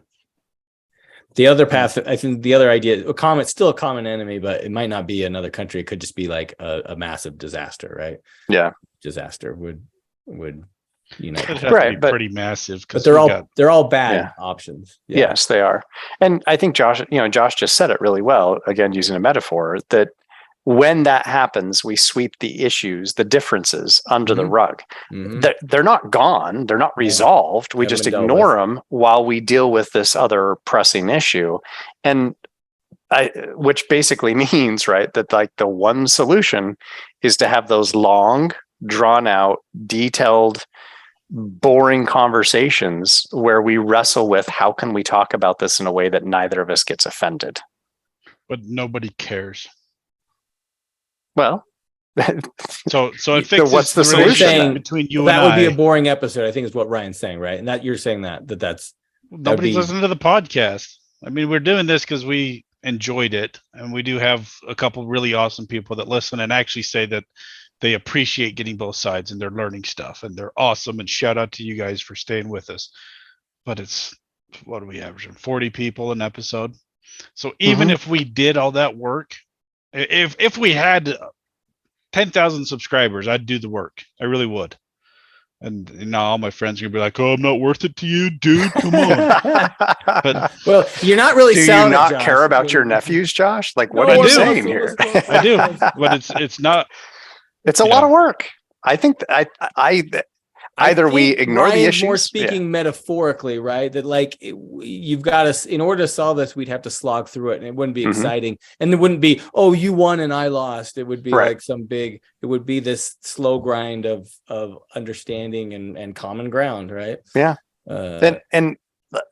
The other path, I think the other idea, still a common enemy, but it might not be another country. It could just be like a massive disaster, right? Yeah. Disaster would It'd unite. have to be pretty massive. But they're all bad options. Yeah. Yes, they are. And I think Josh just said it really well, again, using a metaphor, that when that happens, we sweep the issues, the differences under the rug. They're not gone. They're not resolved. We just ignore them while we deal with this other pressing issue. And which basically means, right, that like the one solution is to have those long, drawn out, detailed, boring conversations where we wrestle with how can we talk about this in a way that neither of us gets offended. But nobody cares. Well, so it fixes what's the solution between you and I. That would be a boring episode, I think, is what Ryan's saying, right? And that you're saying that's nobody's listening to the podcast. I mean, we're doing this because we enjoyed it, and we do have a couple really awesome people that listen and actually say that they appreciate getting both sides and they're learning stuff and they're awesome. And shout out to you guys for staying with us. But it's, what are we averaging? 40 people an episode. So even if we did all that work, if we had 10,000 subscribers, I'd do the work. I really would. And now all my friends are gonna be like, "Oh, I'm not worth it to you, dude. Come on." But well, you're not really. Do you not care about your nephews, Josh? Like, what are you saying here? I do, but it's not. It's a lot of work. I think either we ignore the issues. More speaking metaphorically, right? That like you've got to, in order to solve this, we'd have to slog through it, and it wouldn't be exciting, and it wouldn't be, oh, you won and I lost. It would be like it would be this slow grind of understanding and common ground, right? Yeah. And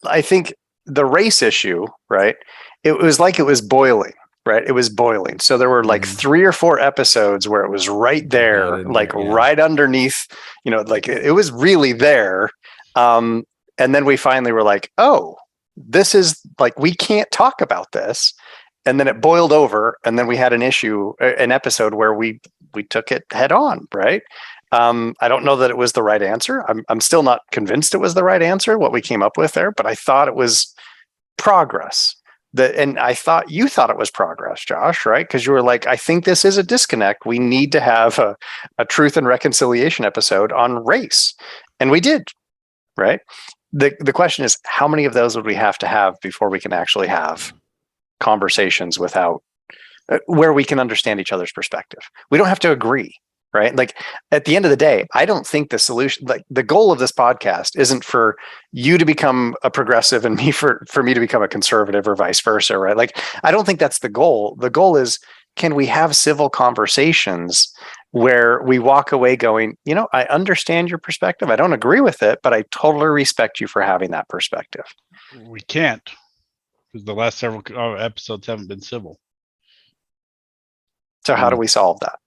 I think the race issue, right? It was boiling. Right. It was boiling. So there were like 3 or 4 episodes where it was right there, right underneath, like it was really there. And then we finally were like, oh, this is like, we can't talk about this. And then it boiled over. And then we had an episode where we took it head on. Right. I don't know that it was the right answer. I'm still not convinced it was the right answer, what we came up with there, but I thought it was progress. And I thought you thought it was progress, Josh, right? Because you were like, I think this is a disconnect. We need to have a truth and reconciliation episode on race. And we did, right? The question is, how many of those would we have to have before we can actually have conversations without where we can understand each other's perspective? We don't have to agree. Right. Like at the end of the day, I don't think the solution, like the goal of this podcast isn't for you to become a progressive and me for me to become a conservative or vice versa. Right. Like, I don't think that's the goal. The goal is, can we have civil conversations where we walk away going, I understand your perspective. I don't agree with it, but I totally respect you for having that perspective. We can't, because the last several episodes haven't been civil. So how do we solve that?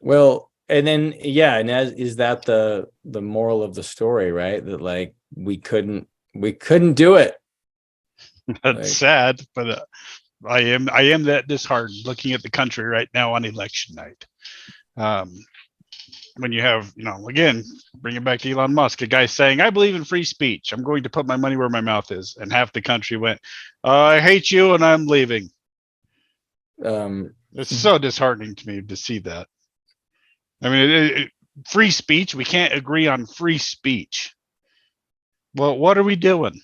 Well, and then is that the moral of the story, right? That like we couldn't do it. That's sad, but I am that disheartened looking at the country right now on election night. When you have, again, bring it back to Elon Musk, a guy saying, "I believe in free speech. I'm going to put my money where my mouth is," and half the country went, "I hate you and I'm leaving." It's so disheartening to me to see that. I mean, free speech, we can't agree on free speech. Well, what are we doing?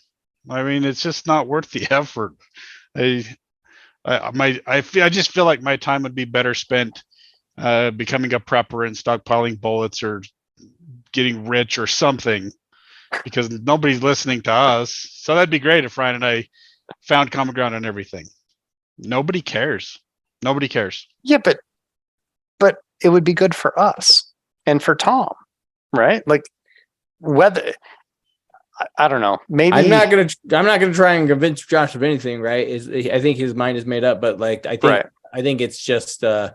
I mean, it's just not worth the effort. I just feel like my time would be better spent becoming a prepper and stockpiling bullets or getting rich or something, because nobody's listening to us. So that'd be great if Ryan and I found common ground on everything. Nobody cares. Nobody cares. Yeah, but it would be good for us and for Tom, right? Like, whether I don't know, maybe I'm not gonna try and convince Josh of anything, right? I think his mind is made up, but like I think it's just that's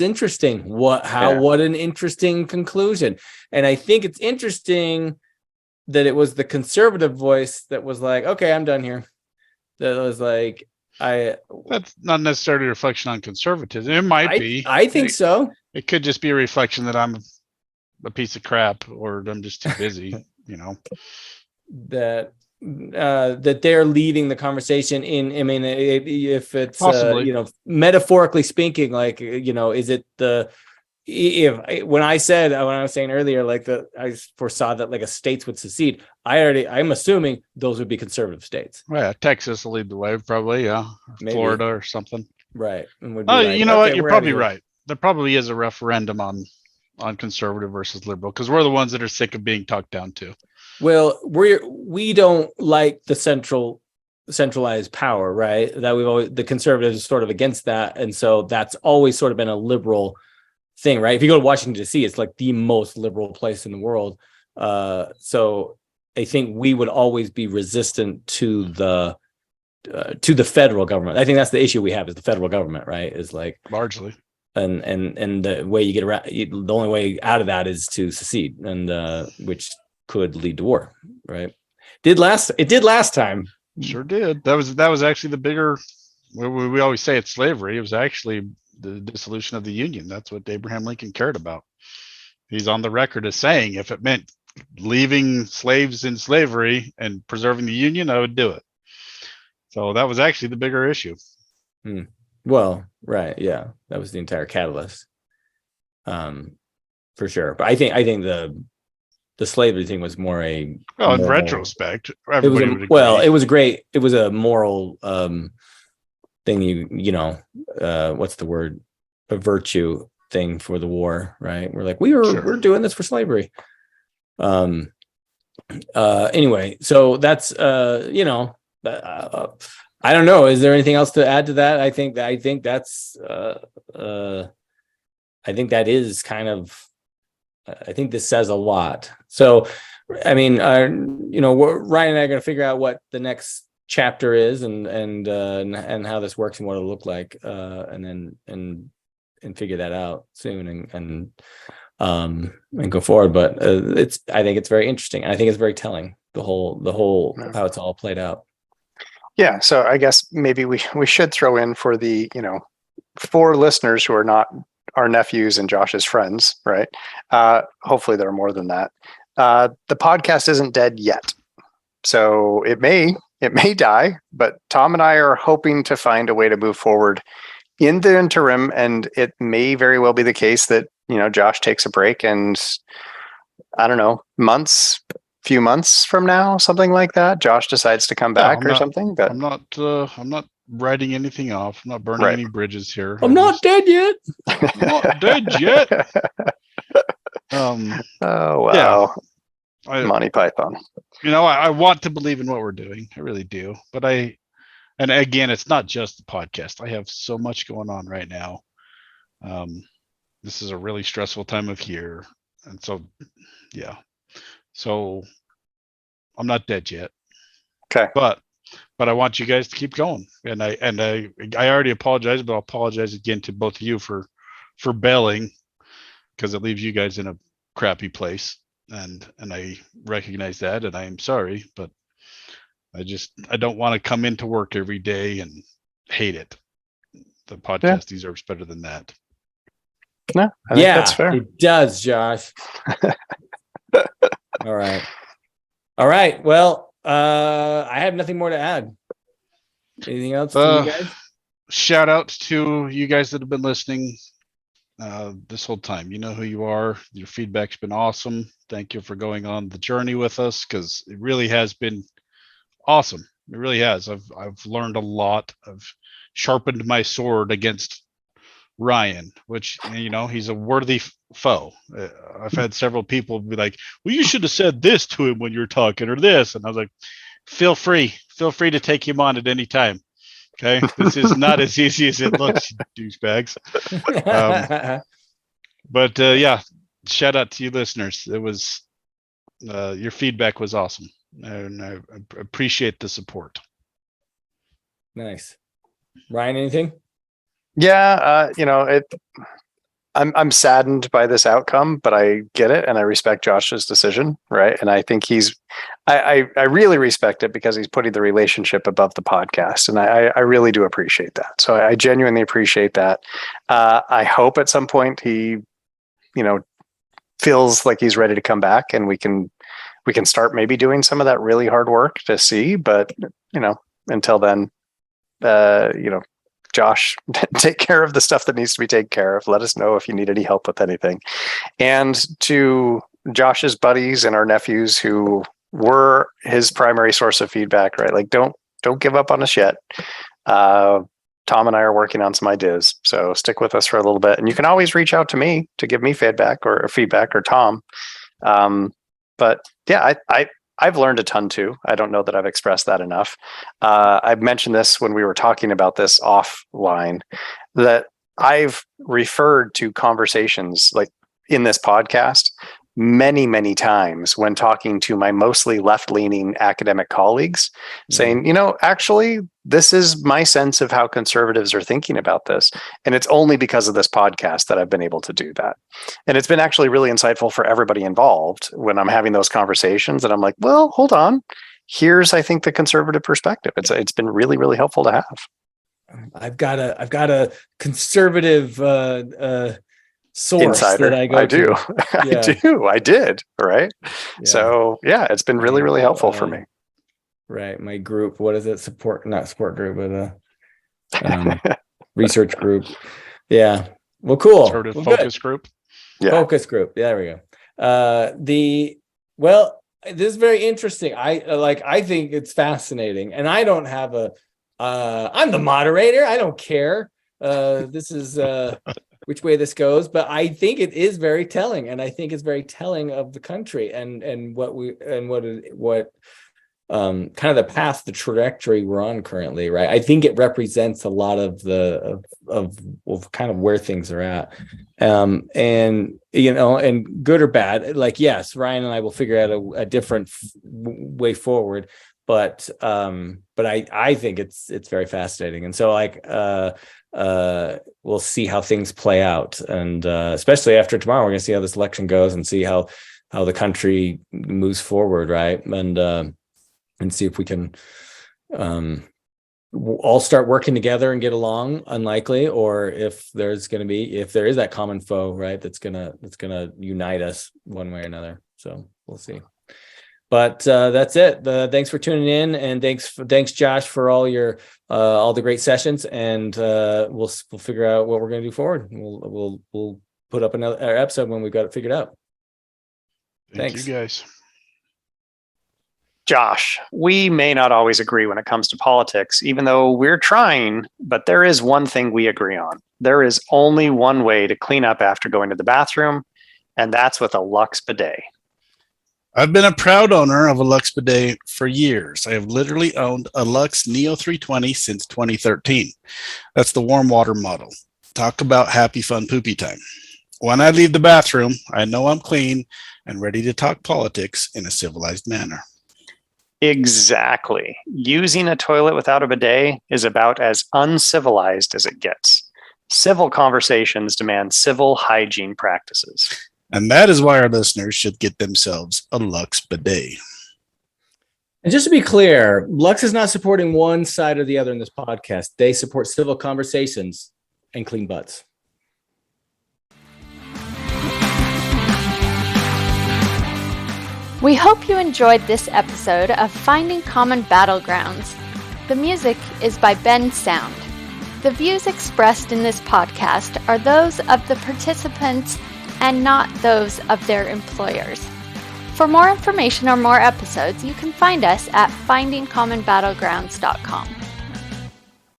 interesting. What an interesting conclusion. And I think it's interesting that it was the conservative voice that was like, okay, I'm done here. That was like, That's not necessarily a reflection on conservatism. It might be. I think so. It could just be a reflection that I'm a piece of crap or I'm just too busy, That that they're leading the conversation in. I mean, if it's Possibly. metaphorically speaking, like is it the if when I was saying earlier, like I foresaw that like a states would secede. I'm assuming those would be conservative states. Well, yeah, Texas will lead the way, probably. Yeah, Maybe. Florida or something. Right, and would be Oh, like, you know okay, what? You're we're outta probably here. right. There probably is a referendum on conservative versus liberal because we're the ones that are sick of being talked down to. Well, we don't like the centralized power, right? That we've always, the conservatives are sort of against that, and so that's always sort of been a liberal thing, right? If you go to Washington D.C., it's like the most liberal place in the world. So I think we would always be resistant to the federal government. I think that's the issue we have is the federal government, right? Is like Largely. and the way you get around, the only way out of that is to secede, and which could lead to war, right? It did last time. Sure did. That was actually the bigger. We always say it's slavery. It was actually the dissolution of the Union. That's what Abraham Lincoln cared about. He's on the record as saying if it meant leaving slaves in slavery and preserving the Union, I would do it. So that was actually the bigger issue. Well, right, yeah, that was the entire catalyst, for sure. But I think the slavery thing was more a in retrospect, it was great. It was a moral thing. What's the word? A virtue thing for the war, right? We're like we're doing this for slavery. Anyway, so that's I don't know. Is there anything else to add to that? I think that's I think that is kind of. I think this says a lot. So, I mean, Ryan and I are going to figure out what the next chapter is and how this works and what it'll look like, and figure that out soon and go forward. But I think it's very interesting. I think it's very telling, the whole how it's all played out. Yeah. So I guess maybe we should throw in for the, 4 listeners who are not our nephews and Josh's friends, right? Hopefully there are more than that. The podcast isn't dead yet. So it may die, but Tom and I are hoping to find a way to move forward in the interim. And it may very well be the case that, Josh takes a break and I don't know, few months from now, something like that, Josh decides to come back or something. But I'm not writing anything off. I'm not burning any bridges here. I'm not dead yet. I'm not dead yet. Oh wow. Yeah. Monty Python. I want to believe in what we're doing. I really do. But and again, it's not just the podcast. I have so much going on right now. This is a really stressful time of year. And so, yeah. So I'm not dead yet. Okay. But I want you guys to keep going. And I already apologize, but I'll apologize again to both of you for bailing, because it leaves you guys in a crappy place. And I recognize that, and I am sorry, but I don't want to come into work every day and hate it. The podcast deserves better than that. No, I think that's fair. It does, Josh. All right. Well, I have nothing more to add. Anything else to you guys? Shout out to you guys that have been listening this whole time. You know who you are. Your feedback's been awesome. Thank you for going on the journey with us, because it really has been awesome. It really has. I've learned a lot. I've sharpened my sword against Ryan, which, he's a worthy foe. I've had several people be like, well, you should have said this to him when you're talking, or this. And I was like, feel free to take him on at any time. Okay. This is not as easy as it looks, douchebags. But yeah, shout out to you listeners. It was, your feedback was awesome. And I appreciate the support. Nice. Ryan, anything? Yeah. I'm saddened by this outcome, but I get it and I respect Josh's decision, right? And I think I really respect it because he's putting the relationship above the podcast, and I really do appreciate that. So I genuinely appreciate that. I hope at some point he, feels like he's ready to come back, and we can start maybe doing some of that really hard work to see. But until then, Josh, take care of the stuff that needs to be taken care of. Let us know if you need any help with anything. And to Josh's buddies and our nephews who were his primary source of feedback, right? Like, don't give up on us yet. Tom and I are working on some ideas, so stick with us for a little bit. And you can always reach out to me to give me feedback or Tom. But yeah, I've learned a ton too. I don't know that I've expressed that enough. I've mentioned this when we were talking about this offline, that I've referred to conversations like in this podcast many, many times when talking to my mostly left-leaning academic colleagues, saying, actually, this is my sense of how conservatives are thinking about this. And it's only because of this podcast that I've been able to do that. And it's been actually really insightful for everybody involved when I'm having those conversations. And I'm like, well, hold on. Here's, I think, the conservative perspective. It's been really, really helpful to have. I've got a conservative source insider that I go do. Yeah. I did. Right. Yeah. So yeah, it's been really, really helpful for me. Right. My group, what is it? Not support group, but research group. Yeah. Well, cool. Conservative focus group. Yeah. Focus group. Yeah, there we go. This is very interesting. I think it's fascinating, and I don't have I'm the moderator. I don't care. This is which way this goes, but I think it is very telling, and I think it's very telling of the country and what kind of the path, the trajectory we're on currently, right? I think it represents a lot of of kind of where things are at, and good or bad. Like, yes, Ryan and I will figure out a different way forward, but I think it's very fascinating, and so we'll see how things play out, and especially after tomorrow, we're going to see how this election goes and see how the country moves forward, right? And see if we can all start working together and get along. Unlikely, or if there is that common foe, right? That's gonna unite us one way or another. So we'll see. But that's it. Thanks for tuning in, and thanks Josh for all the great sessions. And we'll figure out what we're going to do forward. We'll put up another episode when we've got it figured out. Thanks, you guys. Josh, we may not always agree when it comes to politics, even though we're trying, but there is one thing we agree on. There is only one way to clean up after going to the bathroom, and that's with a Lux bidet. I've been a proud owner of a Lux bidet for years. I have literally owned a Lux Neo 320 since 2013. That's the warm water model. Talk about happy, fun, poopy time. When I leave the bathroom, I know I'm clean and ready to talk politics in a civilized manner. Exactly. Using a toilet without a bidet is about as uncivilized as it gets. Civil conversations demand civil hygiene practices. And that is why our listeners should get themselves a Lux bidet. And just to be clear, Lux is not supporting one side or the other in this podcast. They support civil conversations and clean butts. We hope you enjoyed this episode of Finding Common Battlegrounds. The music is by Ben Sound. The views expressed in this podcast are those of the participants and not those of their employers. For more information or more episodes, you can find us at findingcommonbattlegrounds.com.